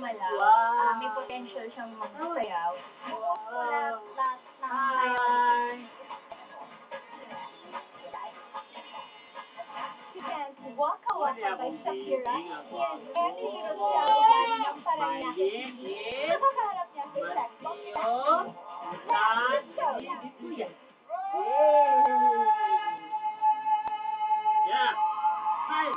gumalaw. Wow. May potential siyang magsayaw. Wala lahat ng Hi. You can walk a walk Wala by akong Shakira. baby nga po. Yes, and Rosario ng Paranaque. Maliit, yes. Nakakaharap niya si Checkbox. Matiyos. Yan. Dito yan. Yeah. Hi.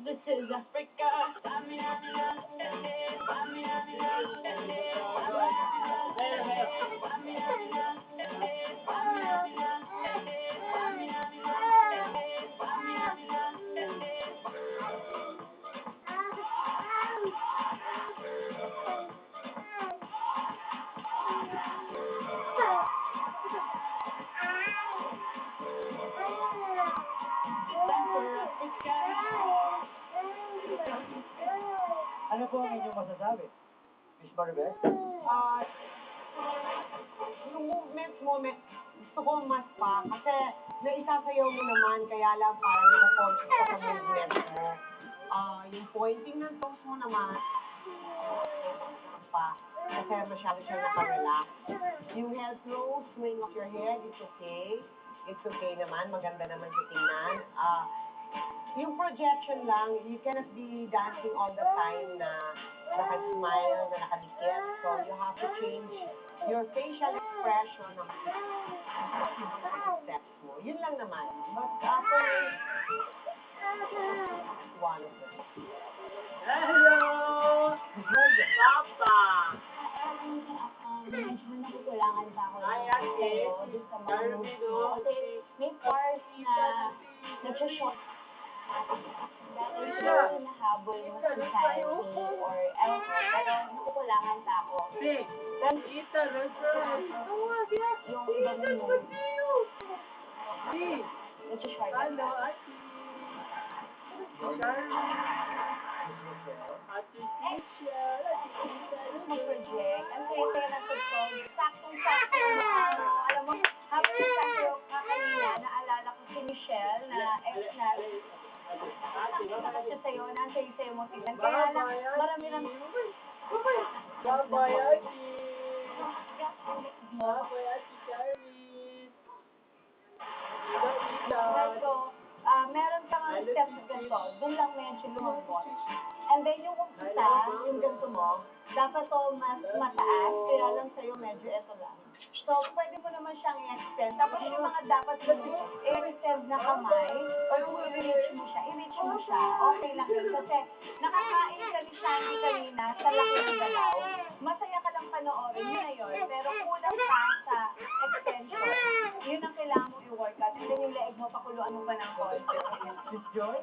This is Africa. Ano po ang inyong masasabi? Miss Maribel? Yung movement mo, gusto ko mas pa, kasi naisasayaw mo naman, kaya lang parang nakakontrol ka sa movement mo. Yung pointing ng toes mo naman, pa, kasi masyado siya nakarelax. Yung head throw, swing of your head, it's okay. It's okay naman, maganda naman sa tingnan. Yung projection lang, you cannot be dancing all the time na naka-smile, na nakadikit. So, you have to change your facial expression ng steps mo. Yun lang naman. But after one of them. Hello. Papa. Medyo nakukulangan pa ako. Hi, ate. Doon sa mga moves ko. Kasi may parts na nag-short. Dahil nahabol mo sa society or ewan ko, pero nakukulangan pa ako. Big. Tita, Rachel. Yung ibang moves, Big. nag-short. Hello, ate. Ate Tisha. Mag-project. Ang saya-saya ng tugtog. Saktong-sakto na, alam mo, habang nagsasayaw ka kanina, naalala ko si Michelle na ex na nakita kasi sa'yo, na ang saya-saya mo tignan. Kaya lang, marami-rami Bye-bye, ate. mo. Bye-bye, ate Charlie. So, meron kang steps na ganito. Doon lang medyo lumambot. And then yung umpisa, yung ganito mo, dapat to mas mataas, kaya lang sa'yo medyo eto lang. So, pwede mo naman siyang i-extend. Tapos yung mga dapat mo i-extend na kamay, or kung i-reach mo siya, i-reach mo siya. Okay lang yun. Kasi nakakain ka ni Shandy kanina sa laki ng galaw. Masaya ka lang panoorin, yun na yun. Pero kulang pa sa extension. Yun ang kailangan mo i-workout. And then yung leeg mo, pakuluan mo pa ng konti. Miss Joy?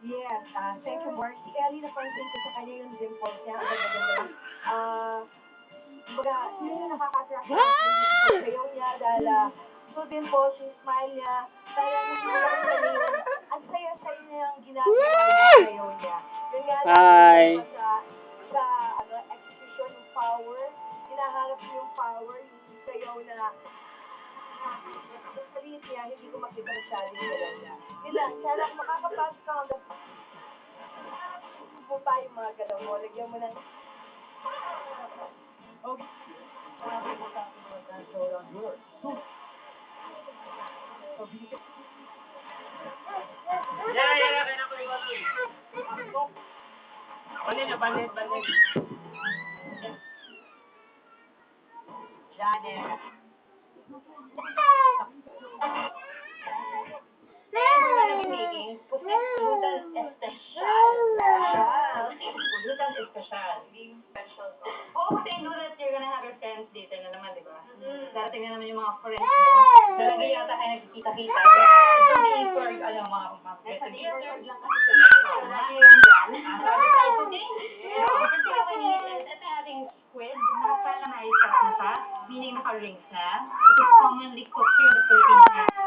Yes, thank you, Mark. Si Ellie, napansin ko sa kanya yung dimples niya. Ang ganda-ganda. Baga, yun yung nakaka-attract sa sayaw niya dahil two dimples, yung smile niya, parang walang kanina. Ang saya-saya niya yung ginagawa yung sayaw niya. Yun nga lang sa execution ng power, hinahanap ko yung power, yung sayaw na sa liit niya, hindi ko makita masyadong galaw niya. Yun lang, sana kung makakapasok ka hanggang mo pa yung mga galaw mo, lagyan mo ng Okay. That's all on yours. Yeah, kaya na ko iwalon. Banit. Janet. Wala na making. Pagkakulutan espesyal. Pagkakulutan espesyal. Being special. Oo, kasi I know that you're gonna have your friends dito na naman, di ba? Darating na naman yung mga friends mo. Talaga yata kayo nagkikita-kita. So, hindi for, mga get-together lang kasi sila. Lagi yan dyan. Sabi tayo today. Kasi kami ni, ito yung ating squid, naka-calamari sauce na siya, meaning naka-rings na. It is commonly cooked here in the Philippines